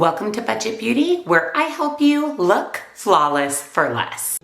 Welcome to Budget Beauty, where I help you look flawless for less.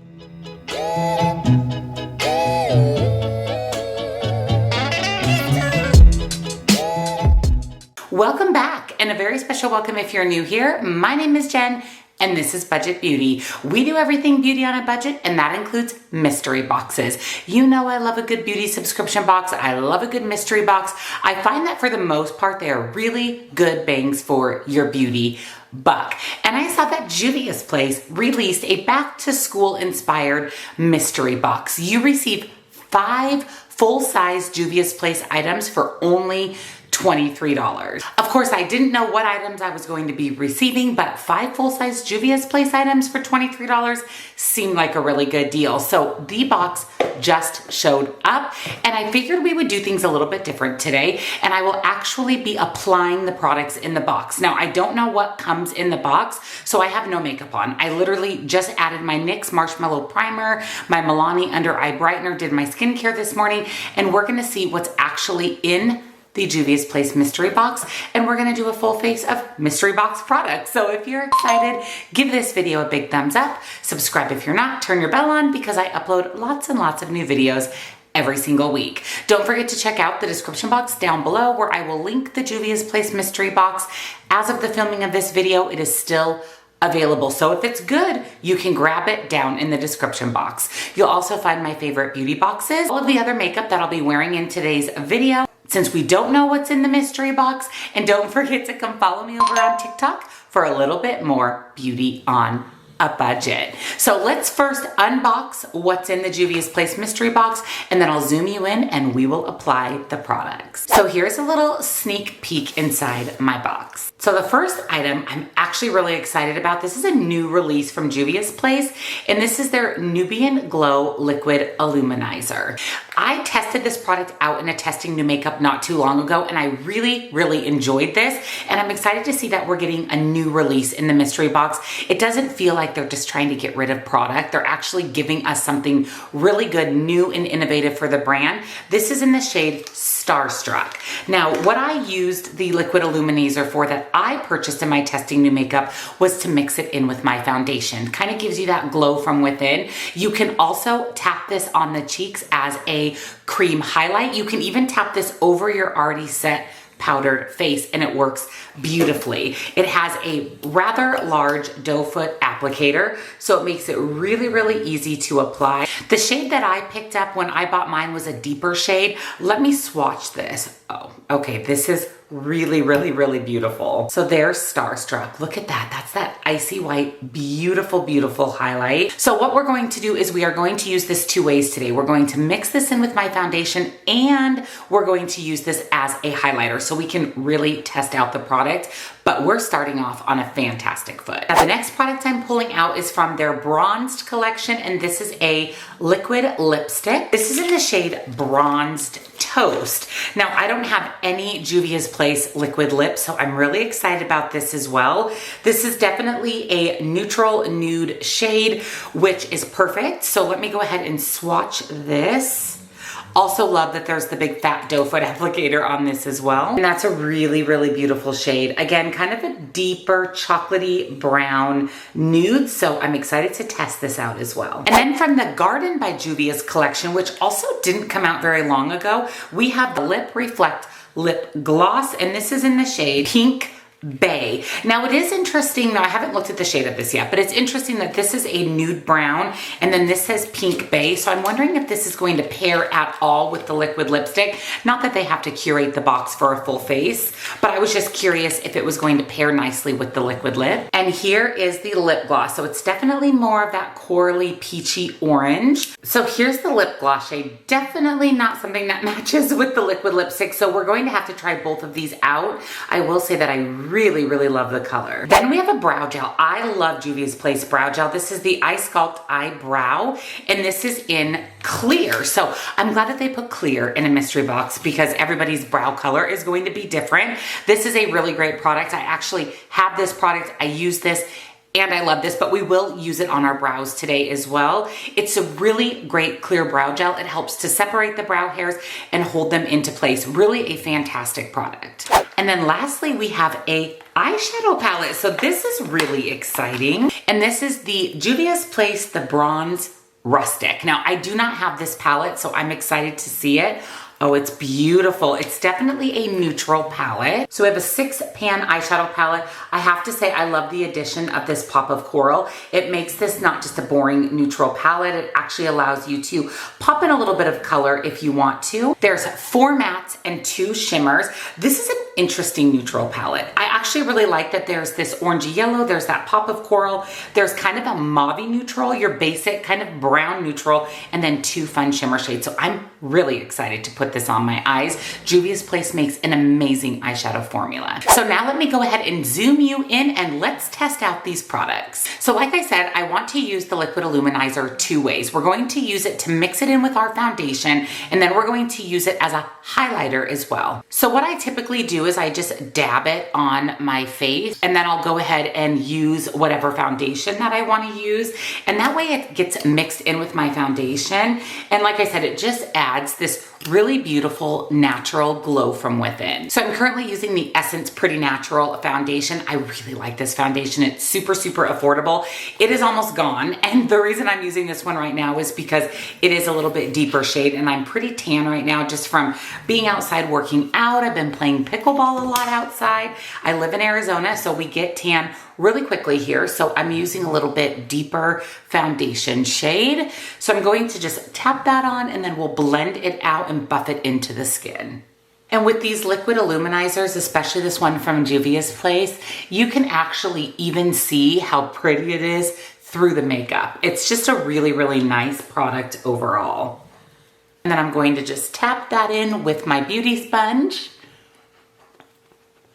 Welcome back, and a very special welcome if you're new here. My name is Jen, and this is Budget Beauty. We do everything beauty on a budget, and that includes mystery boxes. You know I love a good beauty subscription box. I love a good mystery box. I find that for the most part, they are really good bangs for your beauty buck. And I saw that Juvia'S released a back-to-school inspired mystery box. You receive 5 full-size Juvia'S items for only $23. Of course, I didn't know what items I was going to be receiving, but 5 full-size Juvia'S items for $23 seemed like a really good deal. So the box just showed up, and I figured we would do things a little bit different today, and I will actually be applying the products in the box. Now, I don't know what comes in the box, so I have no makeup on. I literally just added my NYX Marshmallow Primer, my Milani Under Eye Brightener, did my skincare this morning, and we're gonna see what's actually in the Juvia'S mystery box, and we're gonna do a full face of mystery box products. So if you're excited, give this video a big thumbs up, subscribe if you're not, turn your bell on because I upload lots and lots of new videos every single week. Don't forget to check out the description box down below where I will link the Juvia'S mystery box. As of the filming of this video, it is still available. So if it's good, you can grab it down in the description box. You'll also find my favorite beauty boxes, all of the other makeup that I'll be wearing in today's video, since we don't know what's in the mystery box. And don't forget to come follow me over on TikTok for a little bit more beauty on a budget. So let's first unbox what's in the Juvia'S mystery box, and then I'll zoom you in and we will apply the products. So here's a little sneak peek inside my box. So the first item I'm actually really excited about. This is a new release from Juvia'S, and this is their Nubian Glow Liquid Illuminizer. I tested this product out in a testing new makeup not too long ago, and I really enjoyed this, and I'm excited to see that we're getting a new release in the mystery box. It doesn't feel like they're just trying to get rid of product. They're actually giving us something really good, new and innovative for the brand. This is in the shade Starstruck. Now, what I used the liquid illuminizer for that I purchased in my testing new makeup was to mix it in with my foundation. Kind of gives you that glow from within. You can also tap this on the cheeks as a cream highlight. You can even tap this over your already set powdered face, and it works beautifully. It has a rather large doe foot applicator, so it makes it really easy to apply. The shade that I picked up when I bought mine was a deeper shade. Let me swatch this. Oh, okay, this is really beautiful. So there's Starstruck. Look at that. That's that icy white, beautiful highlight. So what we're going to do is we are going to use this 2 ways today. We're going to mix this in with my foundation, and we're going to use this as a highlighter so we can really test out the product. But we're starting off on a fantastic foot. Now, the next product I'm pulling out is from their bronzed collection, and this is a liquid lipstick. This is in the shade Bronzed Toast. Now, I don't have any Juvia'S liquid lips, so I'm really excited about this as well. This is definitely a neutral nude shade, which is perfect. So let me go ahead and swatch this. Also love that there's the big fat doe foot applicator on this as well. And that's a really beautiful shade. Again, kind of a deeper chocolatey brown nude. So I'm excited to test this out as well. And then from the Garden by Juvia'S collection, which also didn't come out very long ago, we have the Lip Reflect Lip Gloss, and this is in the shade Pink Bay. Now it is interesting, now I haven't looked at the shade of this yet, but it's interesting that this is a nude brown and then this says Pink Bay. So I'm wondering if this is going to pair at all with the liquid lipstick. Not that they have to curate the box for a full face, but I was just curious if it was going to pair nicely with the liquid lip. And here is the lip gloss. So it's definitely more of that corally peachy orange. So here's the lip gloss shade. Definitely not something that matches with the liquid lipstick. So we're going to have to try both of these out. I will say that I really love the color. Then we have a brow gel. I love Juvia'S brow gel. This is the Eye Sculpt Eyebrow, and this is in clear. So I'm glad that they put clear in a mystery box because everybody's brow color is going to be different. This is a really great product. I actually have this product. I use this And I love this, but we will use it on our brows today as well. It's a really great clear brow gel. It helps to separate the brow hairs and hold them into place. Really a fantastic product. And then lastly, we have a eyeshadow palette. So this is really exciting. And this is the Juvia'S the Bronze Rustic. Now, I do not have this palette, so I'm excited to see it. Oh, it's beautiful. It's definitely a neutral palette. So we have a 6-pan eyeshadow palette. I have to say, I love the addition of this pop of coral. It makes this not just a boring neutral palette. It actually allows you to pop in a little bit of color if you want to. There's 4 mattes and 2 shimmers. This is an interesting neutral palette. I actually really like that there's this orangey yellow, there's that pop of coral, there's kind of a mauve neutral, your basic kind of brown neutral, and then 2 fun shimmer shades. So I'm really excited to put this on my eyes. Juvia'S makes an amazing eyeshadow formula. So now let me go ahead and zoom you in and let's test out these products. So like I said, I want to use the liquid illuminizer 2 ways. We're going to use it to mix it in with our foundation, and then we're going to use it as a highlighter as well. So what I typically do is I just dab it on my face, and then I'll go ahead and use whatever foundation that I want to use, and that way it gets mixed in with my foundation. And like I said, it just adds this really beautiful natural glow from within. So I'm currently using the Essence Pretty Natural foundation. I really like this foundation. It's super, super affordable. It is almost gone. And the reason I'm using this one right now is because it is a little bit deeper shade, and I'm pretty tan right now just from being outside working out. I've been playing pickleball a lot outside. I live in Arizona, so we get tan really quickly here. So I'm using a little bit deeper foundation shade. So I'm going to just tap that on, and then we'll blend it out and buff it into the skin. And with these liquid illuminizers, especially this one from Juvia'S, you can actually even see how pretty it is through the makeup. It's just a really, really nice product overall. And then I'm going to just tap that in with my beauty sponge,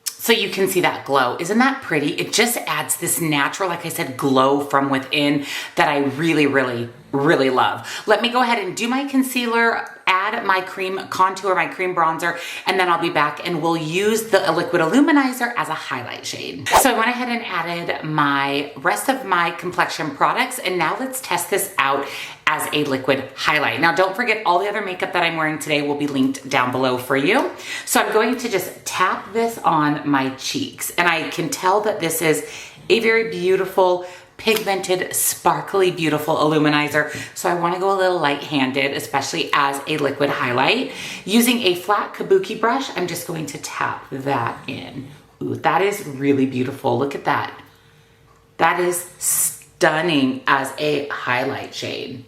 so you can see that glow. Isn't that pretty? It just adds this natural, like I said, glow from within that I really, really, really love. Let me go ahead and do my concealer, add my cream contour, my cream bronzer, and then I'll be back and we'll use the liquid illuminizer as a highlight shade. So I went ahead and added my rest of my Complexion products, and now let's test this out as a liquid highlight. Now don't forget, all the other makeup that I'm wearing today will be linked down below for you. So I'm going to just tap this on my cheeks, and I can tell that this is a very beautiful, pigmented, sparkly, beautiful illuminizer. So I want to go a little light-handed, especially as a liquid highlight. Using a flat kabuki brush, I'm just going to tap that in. Ooh, that is really beautiful. Look at that. That is stunning as a highlight shade.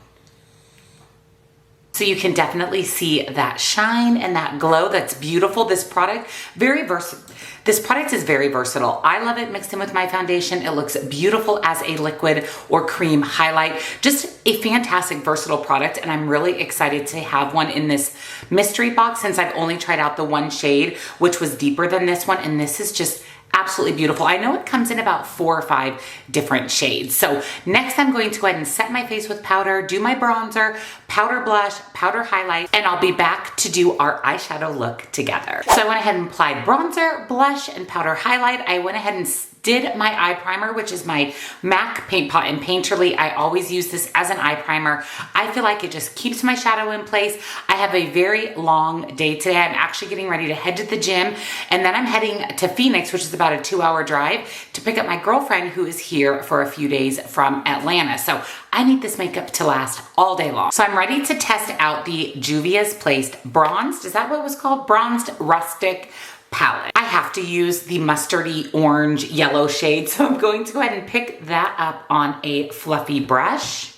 So you can definitely see that shine and that glow. That's beautiful. This product, this product is very versatile. I love it mixed in with my foundation. It looks beautiful as a liquid or cream highlight. Just a fantastic versatile product, and I'm really excited to have one in this mystery box since I've only tried out the one shade, which was deeper than this one, and this is just absolutely beautiful. I know it comes in about 4 or 5 different shades. So next I'm going to go ahead and set my face with powder, do my bronzer, powder blush, powder highlight, and I'll be back to do our eyeshadow look together. So I went ahead and applied bronzer, blush, and powder highlight. I went ahead and did my eye primer, which is my MAC Paint Pot and Painterly. I always use this as an eye primer. I feel like it just keeps my shadow in place. I have a very long day today. I'm actually getting ready to head to the gym, and then I'm heading to Phoenix, which is about a 2-hour drive, to pick up my girlfriend who is here for a few days from Atlanta. So I need this makeup to last all day long. So I'm ready to test out the Juvia'S Bronzed, is that what it was called? Bronzed Rustic palette. I have to use the mustardy orange yellow shade, so I'm going to go ahead and pick that up on a fluffy brush,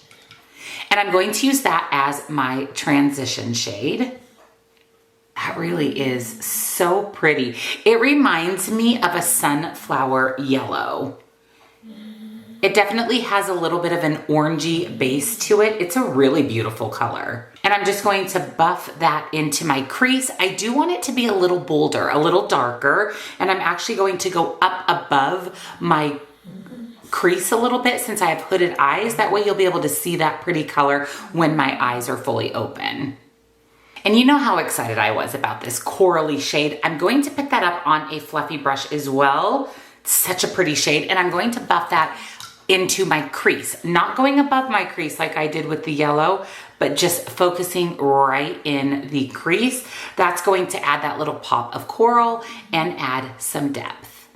and I'm going to use that as my transition shade. That really is so pretty. It reminds me of a sunflower yellow. It definitely has a little bit of an orangey base to it. It's a really beautiful color. And I'm just going to buff that into my crease. I do want it to be a little bolder, a little darker, and I'm actually going to go up above my crease a little bit since I have hooded eyes. That way you'll be able to see that pretty color when my eyes are fully open. And you know how excited I was about this corally shade. I'm going to pick that up on a fluffy brush as well. It's such a pretty shade, and I'm going to buff that into my crease, not going above my crease like I did with the yellow, but just focusing right in the crease. That's going to add that little pop of coral and add some depth.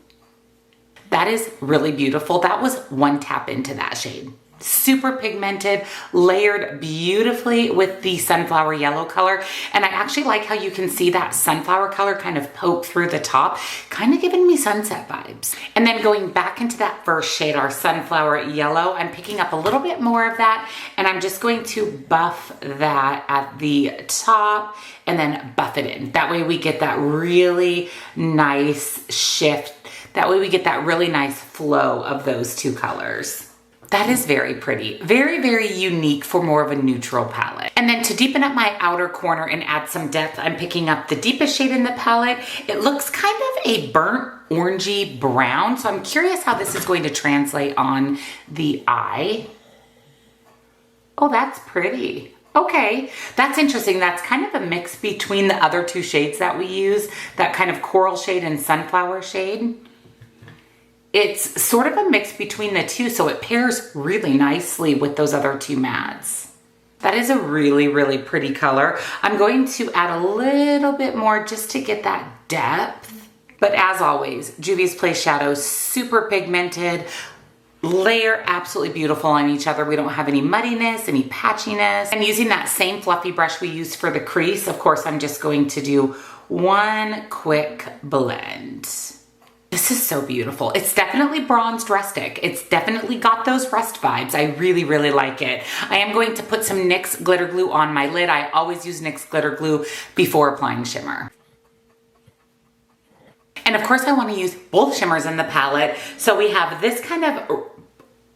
That is really beautiful. That was one tap into that shade. Super pigmented, layered beautifully with the sunflower yellow color. And I actually like how you can see that sunflower color kind of poke through the top, kind of giving me sunset vibes. And then going back into that first shade, our sunflower yellow, I'm picking up a little bit more of that, and I'm just going to buff that at the top and then buff it in. That way we get that really nice shift. That way we get that really nice flow of those two colors. That is very pretty. Very, very unique for more of a neutral palette. And then to deepen up my outer corner and add some depth, I'm picking up the deepest shade in the palette. It looks kind of a burnt orangey brown, so I'm curious how this is going to translate on the eye. Oh, that's pretty. Okay, that's interesting. That's kind of a mix between the other two shades that we use, that kind of coral shade and sunflower shade. It's sort of a mix between the two, so it pairs really nicely with those other two mattes. That is a really, really pretty color. I'm going to add a little bit more just to get that depth. But as always, Juvia'S Place shadows, super pigmented, layer absolutely beautiful on each other. We don't have any muddiness, any patchiness. And using that same fluffy brush we used for the crease, of course, I'm just going to do one quick blend. This is so beautiful. It's definitely bronzed rustic. It's definitely got those rust vibes. I really, really like it. I am going to put some NYX glitter glue on my lid. I always use NYX glitter glue before applying shimmer. And of course I want to use both shimmers in the palette. So we have this kind of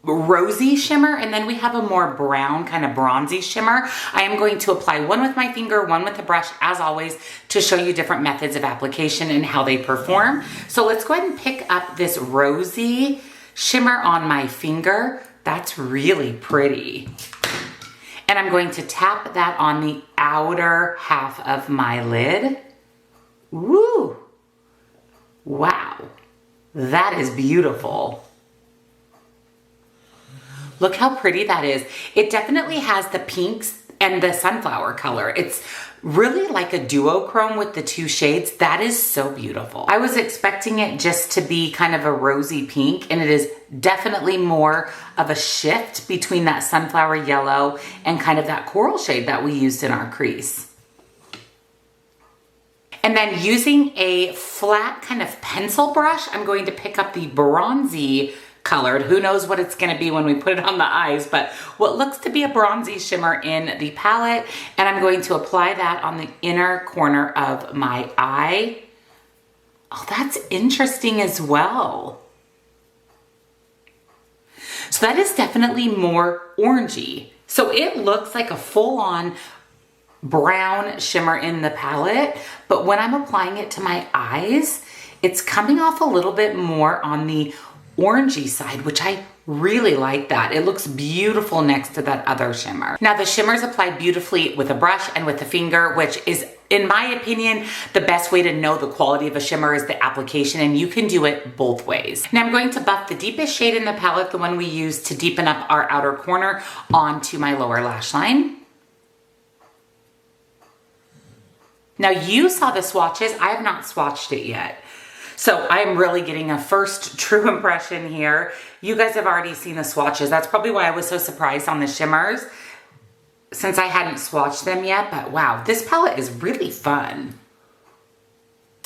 rosy shimmer, and then we have a more brown kind of bronzy shimmer. I am going to apply one with my finger, one with the brush, as always, to show you different methods of application and how they perform. So let's go ahead and pick up this rosy shimmer on my finger. That's really pretty. And I'm going to tap that on the outer half of my lid. Woo! Wow, that is beautiful. Look how pretty that is. It definitely has the pinks and the sunflower color. It's really like a duochrome with the two shades. That is so beautiful. I was expecting it just to be kind of a rosy pink, and it is definitely more of a shift between that sunflower yellow and kind of that coral shade that we used in our crease. And then using a flat kind of pencil brush, I'm going to pick up the bronzy colored. Who knows what it's going to be when we put it on the eyes, but what looks to be a bronzy shimmer in the palette. And I'm going to apply that on the inner corner of my eye. Oh, that's interesting as well. So that is definitely more orangey. So it looks like a full-on brown shimmer in the palette, but when I'm applying it to my eyes, it's coming off a little bit more on the orangey side, which I really like that. It looks beautiful next to that other shimmer. Now the shimmer's applied beautifully with a brush and with a finger, which is, in my opinion, the best way to know the quality of a shimmer is the application, and you can do it both ways. Now I'm going to buff the deepest shade in the palette, the one we use to deepen up our outer corner, onto my lower lash line. Now you saw the swatches. I have not swatched it yet. So I'm really getting a first true impression here. You guys have already seen the swatches. That's probably why I was so surprised on the shimmers, since I hadn't swatched them yet. But wow, this palette is really fun.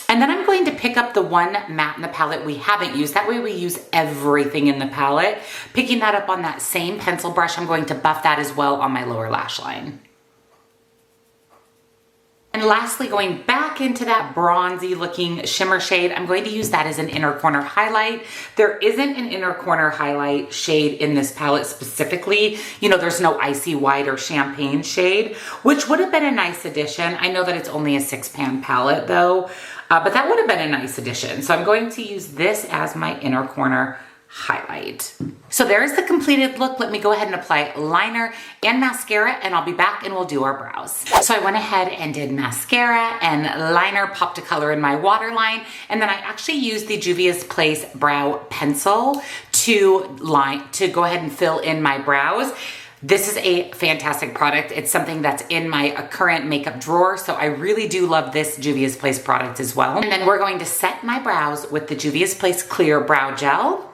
And then I'm going to pick up the one matte in the palette we haven't used. That way we use everything in the palette. Picking that up on that same pencil brush, I'm going to buff that as well on my lower lash line. And lastly, going back into that bronzy looking shimmer shade, I'm going to use that as an inner corner highlight. There isn't an inner corner highlight shade in this palette specifically. You know, there's no icy white or champagne shade, which would have been a nice addition. I know that it's only a 6-pan palette though, but that would have been a nice addition. So I'm going to use this as my inner corner highlight. So there's the completed look. Let me go ahead and apply liner and mascara, and I'll be back and we'll do our brows. So I went ahead and did mascara and liner, popped a color in my waterline, and then I actually used the Juvia's Place brow pencil to go ahead and fill in my brows. This is a fantastic product. It's something that's in my current makeup drawer, so I really do love this Juvia's Place product as well. And then we're going to set my brows with the Juvia's Place Clear Brow Gel.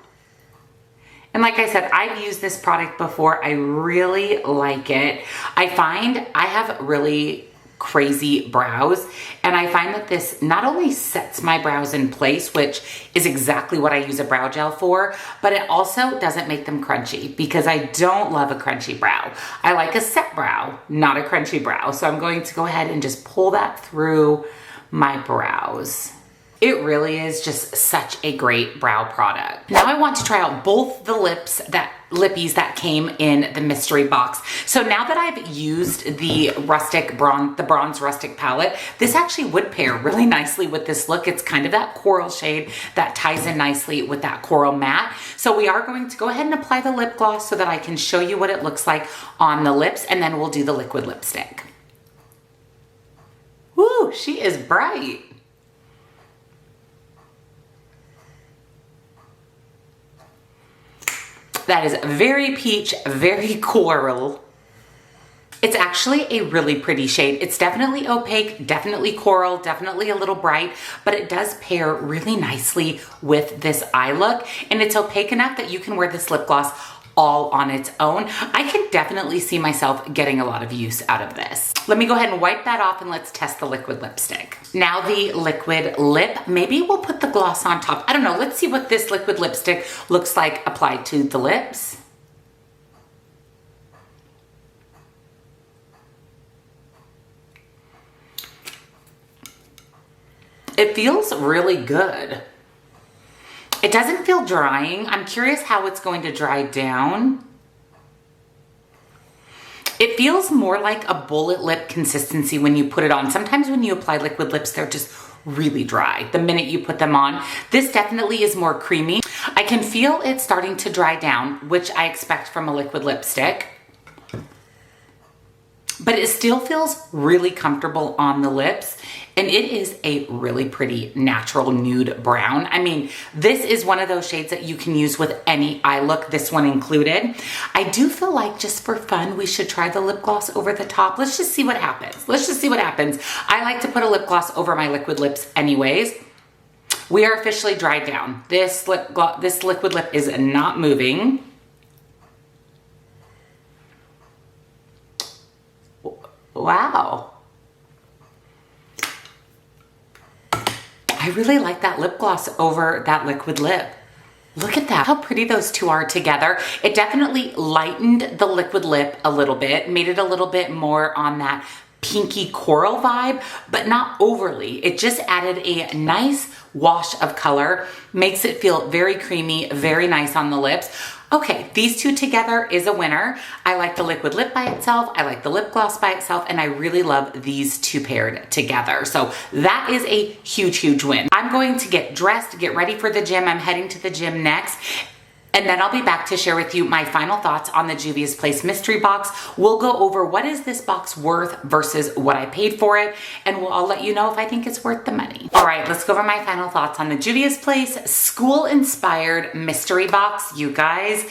And like I said, I've used this product before. I really like it. I find I have really crazy brows, and I find that this not only sets my brows in place, which is exactly what I use a brow gel for, but it also doesn't make them crunchy, because I don't love a crunchy brow. I like a set brow, not a crunchy brow. So I'm going to go ahead and just pull that through my brows. It really is just such a great brow product. Now I want to try out both the lippies that came in the mystery box. So now that I've used the bronze rustic palette, this actually would pair really nicely with this look. It's kind of that coral shade that ties in nicely with that coral matte. So we are going to go ahead and apply the lip gloss so that I can show you what it looks like on the lips, and then we'll do the liquid lipstick. Woo, she is bright. That is very peach, very coral. It's actually a really pretty shade. It's definitely opaque, definitely coral, definitely a little bright, but it does pair really nicely with this eye look. And it's opaque enough that you can wear this lip gloss all on its own. I can definitely see myself getting a lot of use out of this. Let me go ahead and wipe that off, and let's test the liquid lipstick. Now the liquid lip, maybe we'll put the gloss on top. I don't know, let's see what this liquid lipstick looks like applied to the lips. It feels really good. It doesn't feel drying. I'm curious how it's going to dry down. It feels more like a bullet lip consistency when you put it on. Sometimes when you apply liquid lips, they're just really dry the minute you put them on. This definitely is more creamy. I can feel it starting to dry down, which I expect from a liquid lipstick. But it still feels really comfortable on the lips, and it is a really pretty natural nude brown. I mean, this is one of those shades that you can use with any eye look, this one included. I do feel like, just for fun, we should try the lip gloss over the top. Let's just see what happens. Let's just see what happens. I like to put a lip gloss over my liquid lips anyways. We are officially dried down. This liquid lip is not moving. Wow. I really like that lip gloss over that liquid lip. Look at that, how pretty those two are together. It definitely lightened the liquid lip a little bit, made it a little bit more on that pinky coral vibe, but not overly. It just added a nice wash of color, makes it feel very creamy, very nice on the lips. Okay, these two together is a winner. I like the liquid lip by itself, I like the lip gloss by itself, and I really love these two paired together. So that is a huge, huge win. I'm going to get dressed, get ready for the gym. I'm heading to the gym next. And then I'll be back to share with you my final thoughts on the Juvia's Place mystery box. We'll go over what is this box worth versus what I paid for it, and I'll let you know if I think it's worth the money. All right, let's go over my final thoughts on the Juvia's Place school-inspired mystery box. You guys,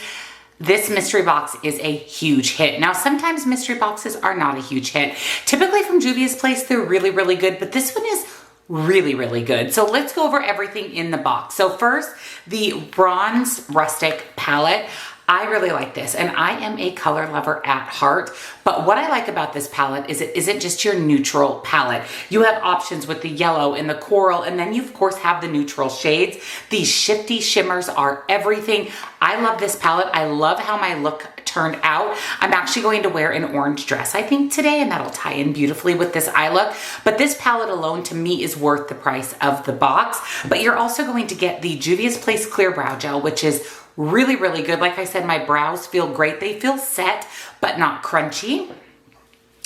this mystery box is a huge hit. Now, sometimes mystery boxes are not a huge hit. Typically from Juvia's Place, they're really, really good, but this one is really, really good. So let's go over everything in the box. So first, the bronze rustic palette. I really like this, and I am a color lover at heart, but what I like about this palette is it isn't just your neutral palette. You have options with the yellow and the coral, and then you of course have the neutral shades. These shifty shimmers are everything. I love this palette. I love how my look turned out. I'm actually going to wear an orange dress, I think, today, and that'll tie in beautifully with this eye look. But this palette alone to me is worth the price of the box. But you're also going to get the Juvia's Place Clear Brow Gel, which is really, really good. Like I said, my brows feel great. They feel set, but not crunchy.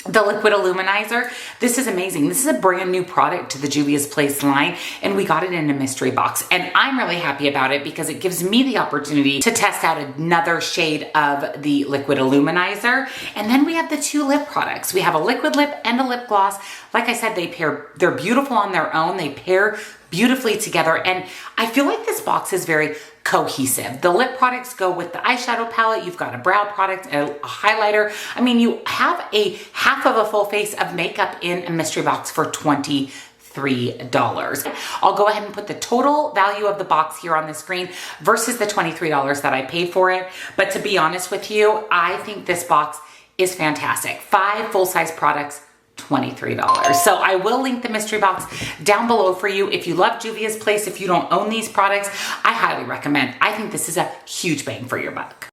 the liquid illuminizer. This is amazing. This is a brand new product to the Juvia'S Place line, and we got it in a mystery box. And I'm really happy about it because it gives me the opportunity to test out another shade of the liquid illuminizer. And then we have the 2 lip products. We have a liquid lip and a lip gloss. Like I said, they're beautiful on their own. They pair beautifully together. And I feel like this box is very cohesive. The lip products go with the eyeshadow palette. You've got a brow product, a highlighter. I mean, you have a half of a full face of makeup in a mystery box for $23. I'll go ahead and put the total value of the box here on the screen versus the $23 that I paid for it. But to be honest with you, I think this box is fantastic. 5 full-size products, $23. So I will link the mystery box down below for you. If you love Juvia'S Place, if you don't own these products, I highly recommend. I think this is a huge bang for your buck.